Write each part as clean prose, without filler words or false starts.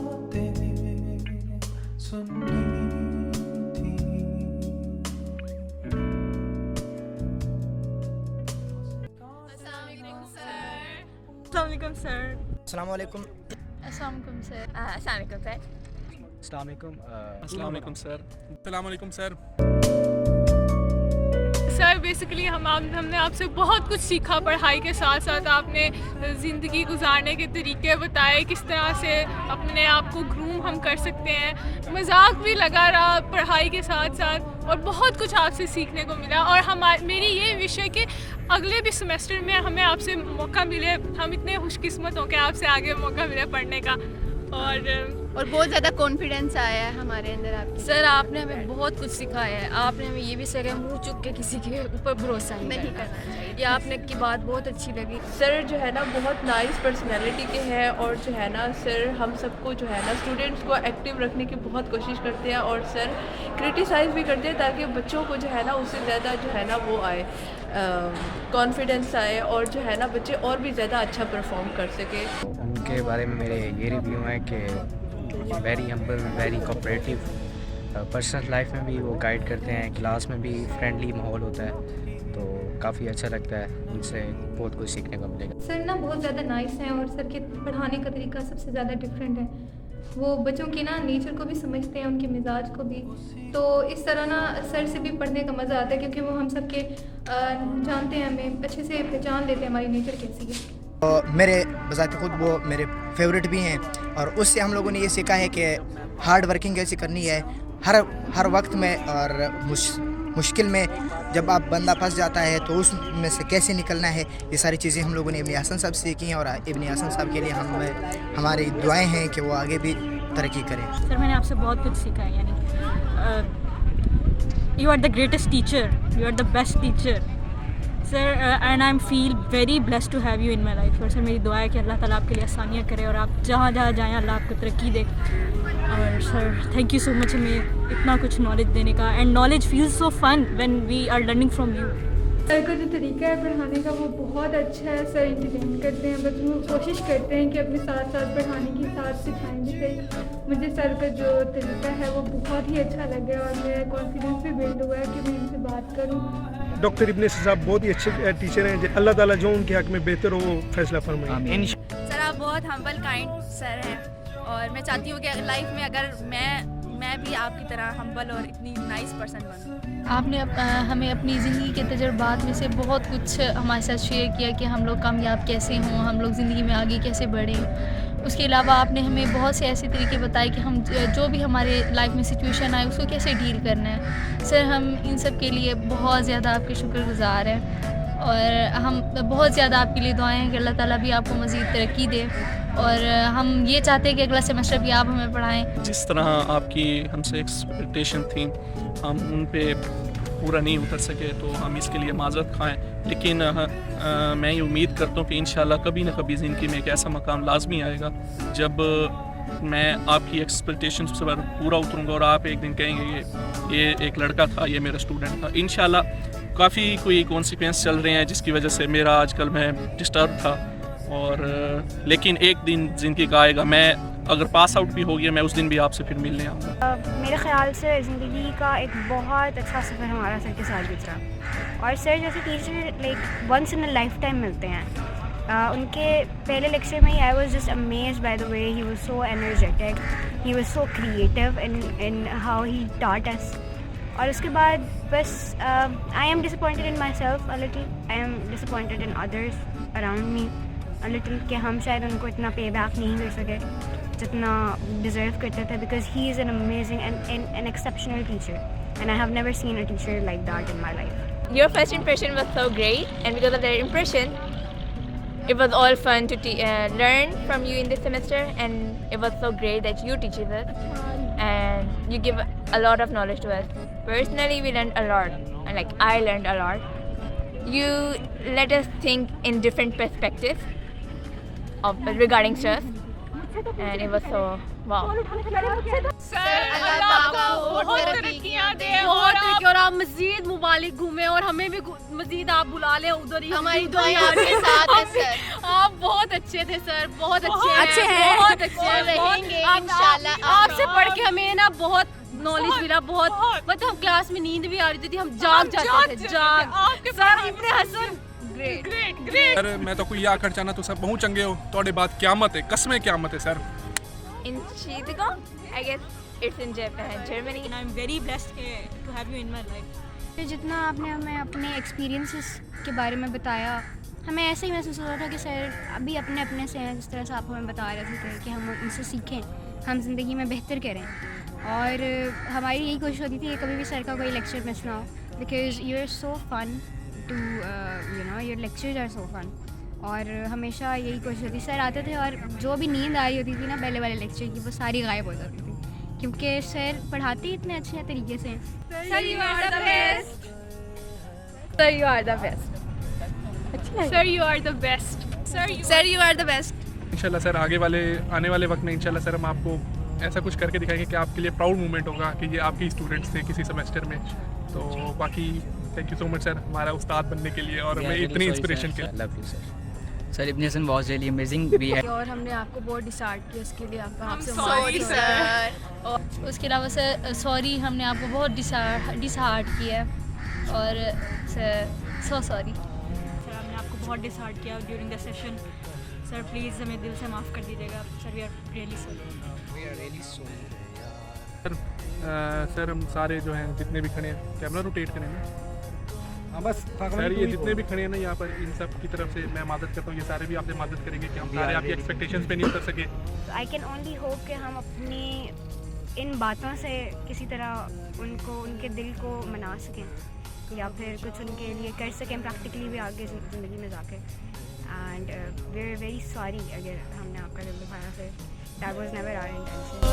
बातें सुननी थी। अस्सलामुअलैकुम सर। अस्सलामुअलैकुम। अस्सलामुअलैकुम सर। अस्सलामुअलैकुम सर। अस्सलामुअलैकुम सर। अस्सलामुअलैकुम सर। सर बेसिकली हमने आपसे बहुत कुछ सीखा पढ़ाई के साथ साथ। आपने ज़िंदगी गुजारने के तरीके बताए, किस तरह से अपने आप को ग्रूम हम कर सकते हैं। मजाक भी लगा रहा पढ़ाई के साथ साथ, और बहुत कुछ आपसे सीखने को मिला। और मेरी ये विश है कि अगले भी सेमेस्टर में हमें आपसे मौका मिले। हम इतने खुशकिस्मत हों कि आपसे आगे मौका मिले पढ़ने का। और बहुत ज़्यादा कॉन्फिडेंस आया है हमारे अंदर आपके। सर आपने हमें बहुत कुछ सिखाया है। आपने हमें ये भी सिखाया मुंह चुक के किसी के ऊपर भरोसा नहीं करना चाहिए। ये आपने की बात बहुत अच्छी लगी। सर जो है ना बहुत नाइस पर्सनैलिटी के हैं, और जो है ना सर हम सबको जो है ना स्टूडेंट्स को एक्टिव रखने की बहुत कोशिश करते हैं, और सर क्रिटिसाइज़ भी करते हैं ताकि बच्चों को जो है ना उससे ज़्यादा जो है ना वो आए, कॉन्फिडेंस आए, और जो है ना बच्चे और भी ज़्यादा अच्छा परफॉर्म कर सके। उनके बारे में मेरे ये रिव्यू है कि very humble, very cooperative. Personal life में भी वो गाइड करते हैं, क्लास में भी फ्रेंडली माहौल होता है, तो काफ़ी अच्छा लगता है। उनसे बहुत कुछ सीखने को मिलेगा। सर ना बहुत ज़्यादा नाइस हैं, और सर के पढ़ाने का तरीका सबसे ज़्यादा डिफरेंट है। वो बच्चों के ना नेचर को भी समझते हैं, उनके मिजाज को भी। तो इस तरह ना सर से भी पढ़ने का मज़ा आता है, क्योंकि वो हम सब के जानते हैं, हमें अच्छे से पहचान लेते हैं हमारी नेचर कैसी है। मेरे बज़ाते खुद वो मेरे फेवरेट भी हैं, और उससे हम लोगों ने ये सीखा है कि हार्ड वर्किंग कैसे करनी है हर वक्त में, और मुश्किल में जब आप बंदा फंस जाता है तो उसमें से कैसे निकलना है। ये सारी चीज़ें हम लोगों ने इब्न हसन साहब से सीखी हैं, और इब्न हसन साहब के लिए हमारी दुआएं हैं कि वो आगे भी तरक्की करें। सर मैंने आपसे बहुत कुछ सीखा है। यानी you are the greatest teacher, you are the best teacher sir, and I am feel very blessed to have you in my life. और सर मेरी दुआ है कि अल्लाह ताला आपके लिए आसानियाँ करे, और आप जहाँ जहाँ जाएँ अल्लाह आपको तरक्की दे। और sir thank you so much हमें इतना कुछ नॉलेज देने का, and knowledge feels so fun when we are learning from you. Sir का जो तरीका है पढ़ाने का वो बहुत अच्छा है। सर इंटरटेन करते हैं बच्चों को, कोशिश करते हैं कि अपने साथ साथ पढ़ाने के साथ सिखाएं भी सही। मुझे सर का जो तरीका है वो बहुत ही अच्छा लगा, और मेरा कॉन्फिडेंस भी बिल्ड हुआ है कि मैं इनसे बात करूँ। डॉक्टर इब्न साहब बहुत ही अच्छे टीचर हैं। अल्लाह ताला जो उनके हक में बेहतर हो वो फैसला फरमाए। सर आप बहुत हम्बल काइंड सर हैं, और मैं चाहती हूँ कि लाइफ में अगर मैं भी आपकी तरह हम्बल और इतनी नाइस पर्सन बनूँ। आपने हमें अपनी ज़िंदगी के तजुर्बात में से बहुत कुछ हमारे साथ शेयर किया कि हम लोग कामयाब कैसे हों, हम लोग ज़िंदगी में आगे कैसे बढ़ें। उसके अलावा आपने हमें बहुत से ऐसे तरीके बताए कि हम जो भी हमारे लाइफ में सिचुएशन आए उसको कैसे डील करना है। सर हम इन सब के लिए बहुत ज़्यादा आपके शुक्रगुज़ार हैं, और हम बहुत ज़्यादा आपके लिए दुआएं हैं कि अल्लाह ताला भी आपको मज़ीद तरक्की दे। और हम ये चाहते हैं कि अगला सेमेस्टर भी आप हमें पढ़ाएं। जिस तरह आपकी हमसे एक्सपेक्टेशन थी हम उन पे पूरा नहीं उतर सके, तो हम इसके लिए माज़रत खाएं। लेकिन मैं ये उम्मीद करता हूँ कि इंशाल्लाह कभी ना कभी ज़िंदगी में एक ऐसा मकाम लाजमी आएगा जब मैं आपकी एक्सपेक्टेशन से पूरा उतरूँगा, और आप एक दिन कहेंगे ये एक लड़का था, ये मेरा स्टूडेंट था। इंशाल्लाह काफ़ी कोई कॉन्सिक्वेंस चल रहे हैं जिसकी वजह से मेरा आजकल मैं डिस्टर्ब था, और लेकिन एक दिन ज़िंदगी का आएगा, मैं अगर पास आउट भी हो गया मैं उस दिन भी आपसे फिर मिलने आऊँगा। मेरे ख्याल से ज़िंदगी का एक बहुत अच्छा सफ़र हमारा सर के साथ गुजरा, और सर जैसे teacher like once in a life time मिलते हैं। उनके पहले लेक्चर में ही I was just amazed by the way he was so energetic, he was so creative in how he taught us. और उसके बाद बस I am disappointed in my self a little, I am disappointed in others around me a little, कि हम शायद उनको इतना पे बैक नहीं कर सके जितना डिज़र्व करते थे, because he is an amazing an exceptional teacher, and I have never seen a teacher like that in my life. Your first impression was so great, and because of that impression, it was all fun to learn from you in this semester, and it was so great that you teach us, and you give a lot of knowledge to us. Personally, we learned a lot, and like I learned a lot. You let us think in different perspectives regarding stress, and it was so wow. Sir अल्लाह आपको बहुत तरक्कियां दे और आप मजीद मुबालिक घूमे और हमें भी मजीद आप बुला लें उधर ही, हमारी दुआएं आपके साथ है सर। आप बहुत अच्छे थे सर, बहुत अच्छे हैं, बहुत अच्छे रहेंगे इंशाल्लाह। आपसे पढ़ के हमें ना बहुत नॉलेज मिला, बहुत मतलब क्लास में नींद भी आ रही थी, हम जाग जाते थे, जाग। Sir Ibne Hasan great. Sir मैं तो कोई आखिर चाहना तो सब बहुत चंगे हो, तोड़े बाद क्यामत है, कसमें क्यामत है sir. In Chittagong, I guess it's in Japan, Germany. And I'm very blessed to have you in my life. तो जितना आपने हमें अपने एक्सपीरियंसेस के बारे में बताया, हमें ऐसे ही महसूस हो रहा था कि सर अभी अपने अपने से हैं, जिस तरह से आप हमें बता रहे थे कि हम उनसे सीखें, हम ज़िंदगी में बेहतर करें। और हमारी यही कोशिश होती थी कि कभी भी सर का कोई लेक्चर मिस ना हो, because you are so fun too your lectures are so fun. और हमेशा यही कोशिश होती, सर आते थे और जो भी नींद आ रही होती थी ना पहले वाले लेक्चर की, वो सारी गायब हो जाती थी, क्योंकि सर पढ़ाते ही इतने अच्छे तरीके से। Sir, you are the best. Sir, you are the best. Sir you are the best. Sir, you are the best. इंशाल्लाह सर आने वाले वक्त में इंशाल्लाह सर हम आपको ऐसा कुछ करके दिखाएंगे कि आपके लिए प्राउड मोमेंट होगा कि ये आपके स्टूडेंट्स थे किसी सेमेस्टर में। तो बाकी thank you so much sir हमारा उस्ताद बनने के लिए और हमें इतनी इंस्पिरेशन के लिए। Love you sir. Sir Ibne Hasan was really amazing we है। और हमने आपको बहुत डिसहार्ट किया, इसके लिए आपसे सॉरी सर। और उसके अलावा सर सॉरी, हमने आपको बहुत डिसहार्ट किया है और सर सो सॉरी। सर हमने आपको बहुत डिसहार्ट किया during the session. Sir please हमें दिल से माफ़ कर दीजिएगा। Sir we are really sorry. Sir हम सारे जो हैं जितने भी खड़े हैं, कैमरा रोटेट करेंगे। हाँ बस सर ये जितने भी खड़े हैं ना यहाँ पर, इन सब की तरफ से मैं मदद करता हूँ, ये सारे भी आपसे मदद करेंगे कि हम सारे आपकी एक्सपेक्टेशंस पे नहीं उतर सके। आई कैन ओनली होप कि हम अपनी इन बातों से किसी तरह उनको उनके दिल को मना सकें या फिर कुछ उनके लिए कर सकें प्रैक्टिकली भी आगे ज़िंदगी में जाके। And we are very sorry अगर हमने आपका दिल दुखाया, फिर that was never our intention.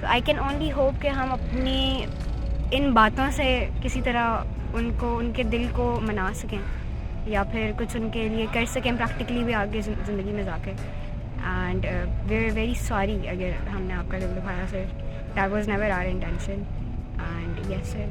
I can only hope कि हम अपनी इन बातों से किसी तरह उनको, उनके दिल को मना सकें या फिर कुछ उनके लिए कर सकें प्रैक्टिकली भी आगे ज़िंदगी में जाके। And we are very sorry अगर हमने आपका दिल दुखाया sir, that was never our intention. And yes sir,